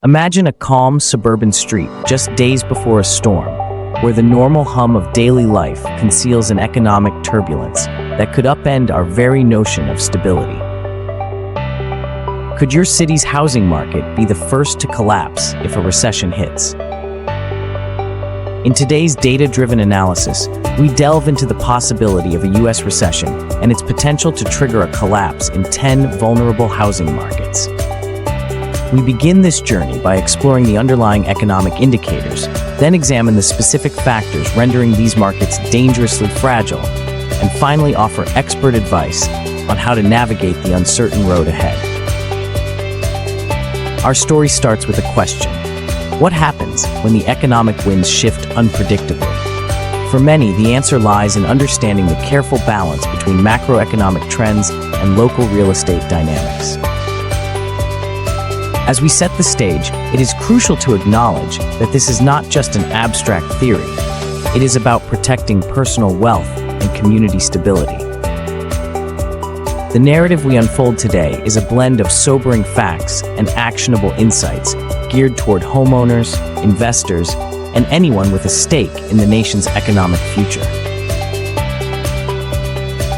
Imagine a calm suburban street just days before a storm, where the normal hum of daily life conceals an economic turbulence that could upend our very notion of stability. Could your city's housing market be the first to collapse if a recession hits? In today's data-driven analysis, we delve into the possibility of a U.S. recession and its potential to trigger a collapse in 10 vulnerable housing markets. We begin this journey by exploring the underlying economic indicators, then examine the specific factors rendering these markets dangerously fragile, and finally offer expert advice on how to navigate the uncertain road ahead. Our story starts with a question. What happens when the economic winds shift unpredictably? For many, the answer lies in understanding the careful balance between macroeconomic trends and local real estate dynamics. As we set the stage, it is crucial to acknowledge that this is not just an abstract theory. It is about protecting personal wealth and community stability. The narrative we unfold today is a blend of sobering facts and actionable insights geared toward homeowners, investors, and anyone with a stake in the nation's economic future.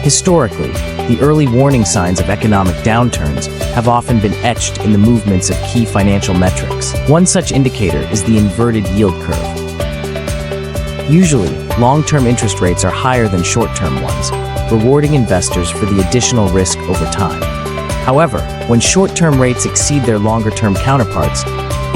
Historically, the early warning signs of economic downturns have often been etched in the movements of key financial metrics. One such indicator is the inverted yield curve. Usually, long-term interest rates are higher than short-term ones, rewarding investors for the additional risk over time. However, when short-term rates exceed their longer-term counterparts,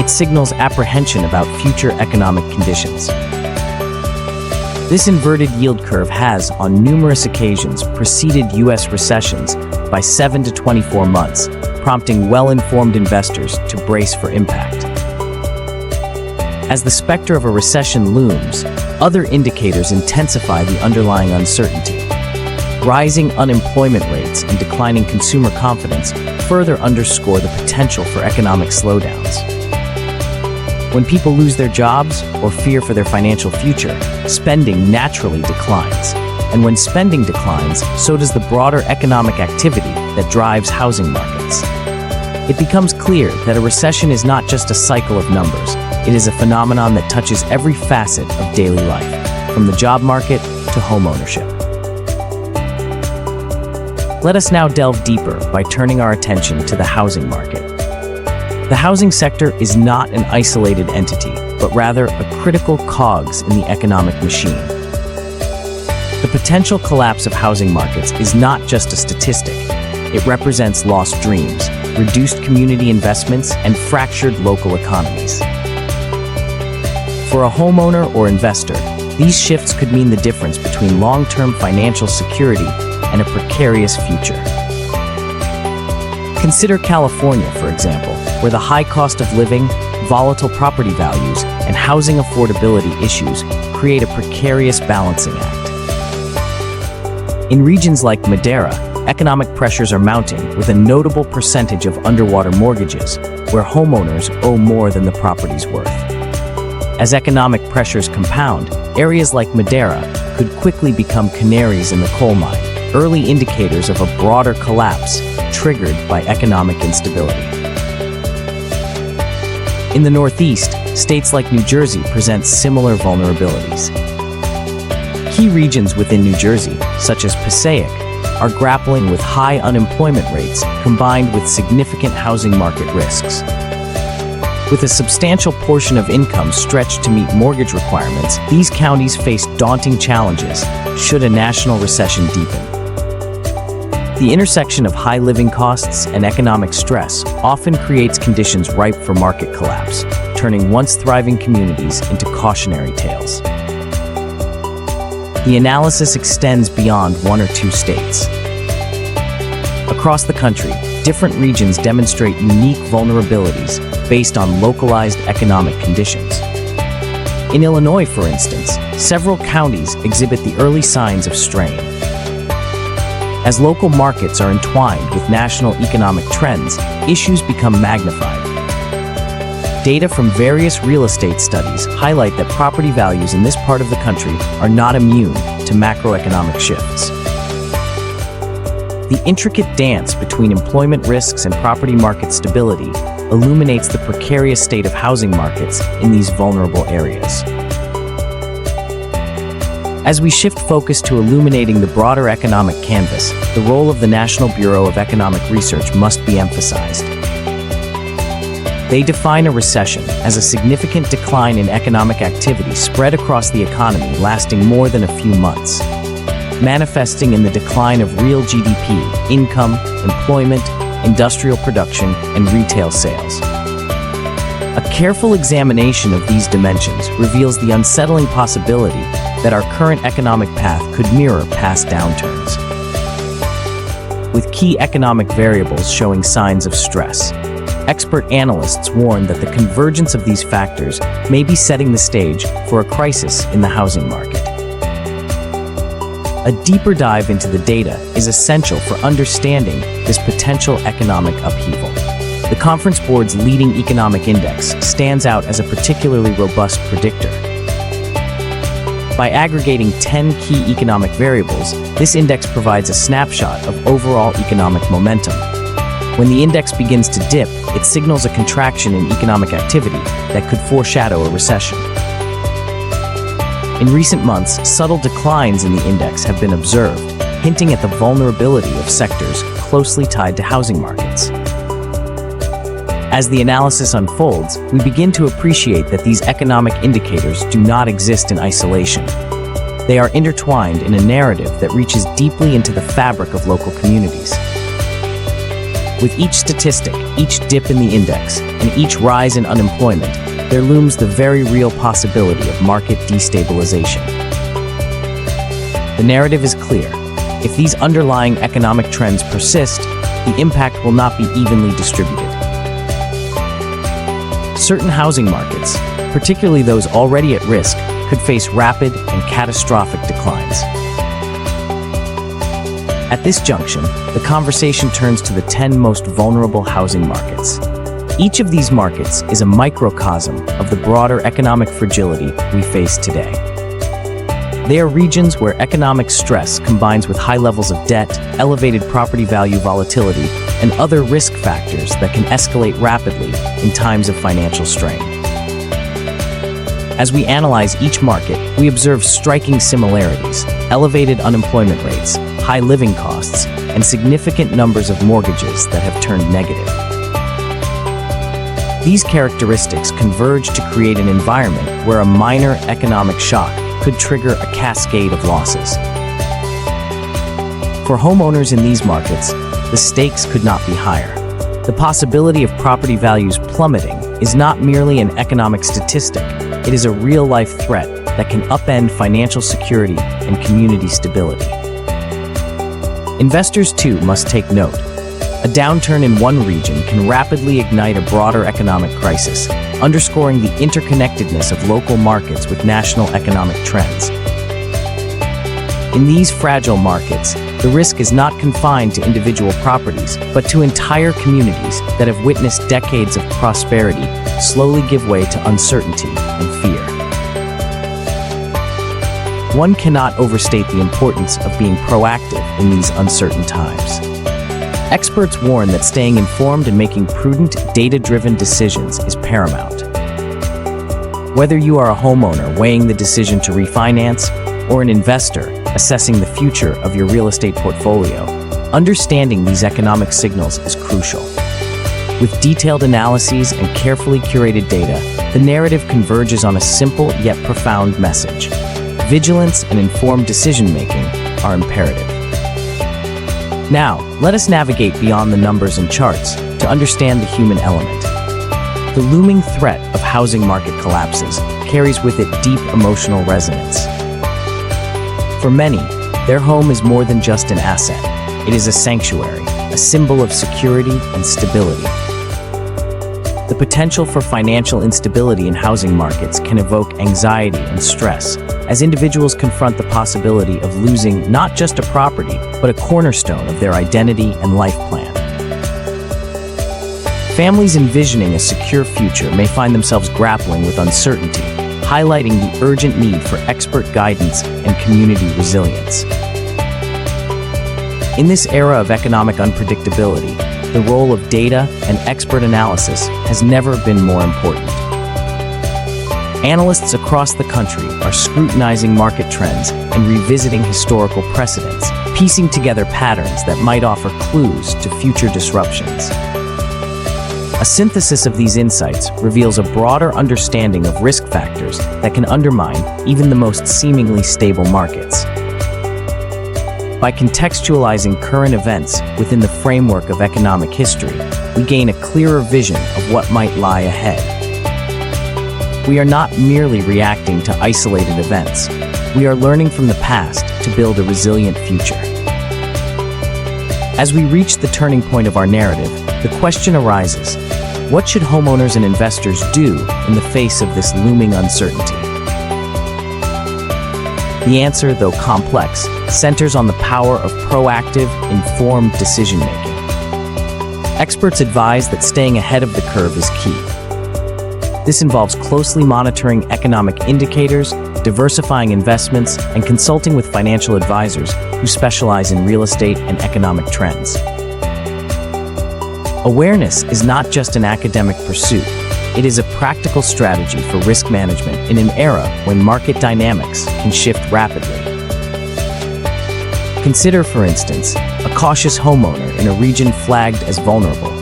it signals apprehension about future economic conditions. This inverted yield curve has, on numerous occasions, preceded U.S. recessions by 7 to 24 months, prompting well-informed investors to brace for impact. As the specter of a recession looms, other indicators intensify the underlying uncertainty. Rising unemployment rates and declining consumer confidence further underscore the potential for economic slowdowns. When people lose their jobs or fear for their financial future, spending naturally declines. And when spending declines, so does the broader economic activity that drives housing markets. It becomes clear that a recession is not just a cycle of numbers. It is a phenomenon that touches every facet of daily life, from the job market to homeownership. Let us now delve deeper by turning our attention to the housing market. The housing sector is not an isolated entity, but rather a critical cogs in the economic machine. The potential collapse of housing markets is not just a statistic. It represents lost dreams, reduced community investments, and fractured local economies. For a homeowner or investor, these shifts could mean the difference between long-term financial security and a precarious future. Consider California, for example, where the high cost of living, volatile property values, and housing affordability issues create a precarious balancing act. In regions like Madeira, economic pressures are mounting with a notable percentage of underwater mortgages, where homeowners owe more than the property's worth. As economic pressures compound, areas like Madeira could quickly become canaries in the coal mine, early indicators of a broader collapse triggered by economic instability. In the Northeast, states like New Jersey present similar vulnerabilities. Key regions within New Jersey, such as Passaic, are grappling with high unemployment rates combined with significant housing market risks. With a substantial portion of income stretched to meet mortgage requirements, these counties face daunting challenges should a national recession deepen. The intersection of high living costs and economic stress often creates conditions ripe for market collapse, turning once thriving communities into cautionary tales. The analysis extends beyond one or two states. Across the country, different regions demonstrate unique vulnerabilities based on localized economic conditions. In Illinois, for instance, several counties exhibit the early signs of strain. As local markets are entwined with national economic trends, issues become magnified. Data from various real estate studies highlight that property values in this part of the country are not immune to macroeconomic shifts. The intricate dance between employment risks and property market stability illuminates the precarious state of housing markets in these vulnerable areas. As we shift focus to illuminating the broader economic canvas, the role of the National Bureau of Economic Research must be emphasized. They define a recession as a significant decline in economic activity spread across the economy lasting more than a few months, manifesting in the decline of real GDP, income, employment, industrial production, and retail sales. A careful examination of these dimensions reveals the unsettling possibility that our current economic path could mirror past downturns, with key economic variables showing signs of stress. Expert analysts warn that the convergence of these factors may be setting the stage for a crisis in the housing market. A deeper dive into the data is essential for understanding this potential economic upheaval. The Conference Board's leading economic index stands out as a particularly robust predictor. By aggregating 10 key economic variables, this index provides a snapshot of overall economic momentum. When the index begins to dip, it signals a contraction in economic activity that could foreshadow a recession. In recent months, subtle declines in the index have been observed, hinting at the vulnerability of sectors closely tied to housing markets. As the analysis unfolds, we begin to appreciate that these economic indicators do not exist in isolation. They are intertwined in a narrative that reaches deeply into the fabric of local communities. With each statistic, each dip in the index, and each rise in unemployment, there looms the very real possibility of market destabilization. The narrative is clear. If these underlying economic trends persist, the impact will not be evenly distributed. Certain housing markets, particularly those already at risk, could face rapid and catastrophic declines. At this junction, the conversation turns to the 10 most vulnerable housing markets. Each of these markets is a microcosm of the broader economic fragility we face today. They are regions where economic stress combines with high levels of debt, elevated property value volatility, and other risk factors that can escalate rapidly in times of financial strain. As we analyze each market, we observe striking similarities: elevated unemployment rates, high living costs, and significant numbers of mortgages that have turned negative. These characteristics converge to create an environment where a minor economic shock could trigger a cascade of losses. For homeowners in these markets, the stakes could not be higher. The possibility of property values plummeting is not merely an economic statistic, it is a real-life threat that can upend financial security and community stability. Investors, too, must take note. A downturn in one region can rapidly ignite a broader economic crisis, underscoring the interconnectedness of local markets with national economic trends. In these fragile markets, the risk is not confined to individual properties, but to entire communities that have witnessed decades of prosperity slowly give way to uncertainty and fear. One cannot overstate the importance of being proactive in these uncertain times. Experts warn that staying informed and making prudent, data-driven decisions is paramount. Whether you are a homeowner weighing the decision to refinance or an investor assessing the future of your real estate portfolio, understanding these economic signals is crucial. With detailed analyses and carefully curated data, the narrative converges on a simple yet profound message: vigilance and informed decision-making are imperative. Now, let us navigate beyond the numbers and charts to understand the human element. The looming threat of housing market collapses carries with it deep emotional resonance. For many, their home is more than just an asset. It is a sanctuary, a symbol of security and stability. The potential for financial instability in housing markets can evoke anxiety and stress as individuals confront the possibility of losing not just a property, but a cornerstone of their identity and life plan. Families envisioning a secure future may find themselves grappling with uncertainty, highlighting the urgent need for expert guidance and community resilience. In this era of economic unpredictability, the role of data and expert analysis has never been more important. Analysts across the country are scrutinizing market trends and revisiting historical precedents, piecing together patterns that might offer clues to future disruptions. A synthesis of these insights reveals a broader understanding of risk factors that can undermine even the most seemingly stable markets. By contextualizing current events within the framework of economic history, we gain a clearer vision of what might lie ahead. We are not merely reacting to isolated events. We are learning from the past to build a resilient future. As we reach the turning point of our narrative, the question arises: what should homeowners and investors do in the face of this looming uncertainty? The answer, though complex, centers on the power of proactive, informed decision-making. Experts advise that staying ahead of the curve is key. This involves closely monitoring economic indicators, diversifying investments, and consulting with financial advisors who specialize in real estate and economic trends. Awareness is not just an academic pursuit. It is a practical strategy for risk management in an era when market dynamics can shift rapidly. Consider, for instance, a cautious homeowner in a region flagged as vulnerable.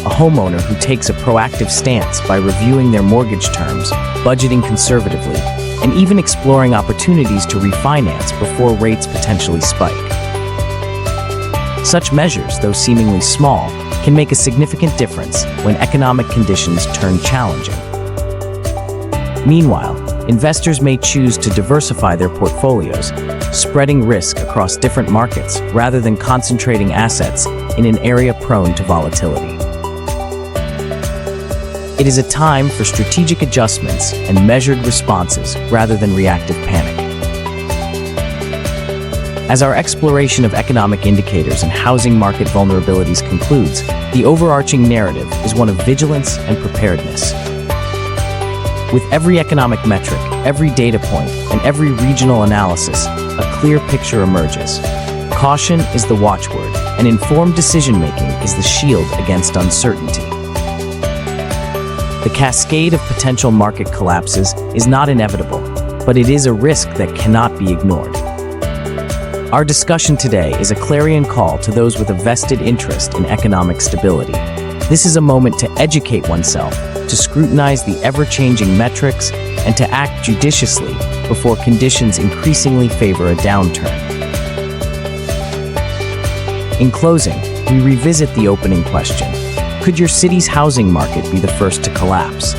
A homeowner who takes a proactive stance by reviewing their mortgage terms, budgeting conservatively, and even exploring opportunities to refinance before rates potentially spike. Such measures, though seemingly small, can make a significant difference when economic conditions turn challenging. Meanwhile, investors may choose to diversify their portfolios, spreading risk across different markets rather than concentrating assets in an area prone to volatility. It is a time for strategic adjustments and measured responses rather than reactive panic. As our exploration of economic indicators and housing market vulnerabilities concludes, the overarching narrative is one of vigilance and preparedness. With every economic metric, every data point, and every regional analysis, a clear picture emerges. Caution is the watchword, and informed decision-making is the shield against uncertainty. The cascade of potential market collapses is not inevitable, but it is a risk that cannot be ignored. Our discussion today is a clarion call to those with a vested interest in economic stability. This is a moment to educate oneself, to scrutinize the ever-changing metrics, and to act judiciously before conditions increasingly favor a downturn. In closing, we revisit the opening question: could your city's housing market be the first to collapse?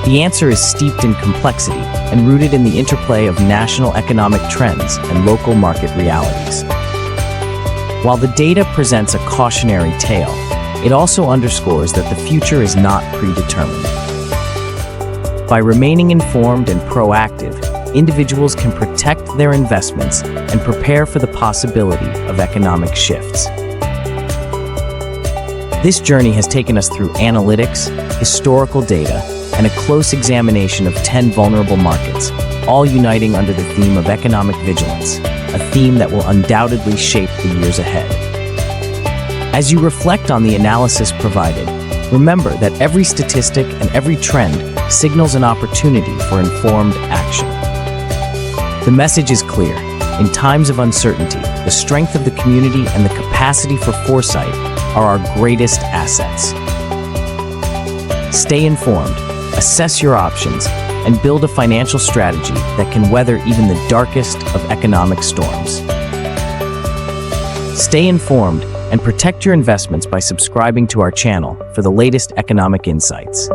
The answer is steeped in complexity and rooted in the interplay of national economic trends and local market realities. While the data presents a cautionary tale, it also underscores that the future is not predetermined. By remaining informed and proactive, individuals can protect their investments and prepare for the possibility of economic shifts. This journey has taken us through analytics, historical data, and a close examination of 10 vulnerable markets, all uniting under the theme of economic vigilance, a theme that will undoubtedly shape the years ahead. As you reflect on the analysis provided, remember that every statistic and every trend signals an opportunity for informed action. The message is clear. In times of uncertainty, the strength of the community and the capacity for foresight are our greatest assets. Stay informed, assess your options, and build a financial strategy that can weather even the darkest of economic storms. Stay informed and protect your investments by subscribing to our channel for the latest economic insights.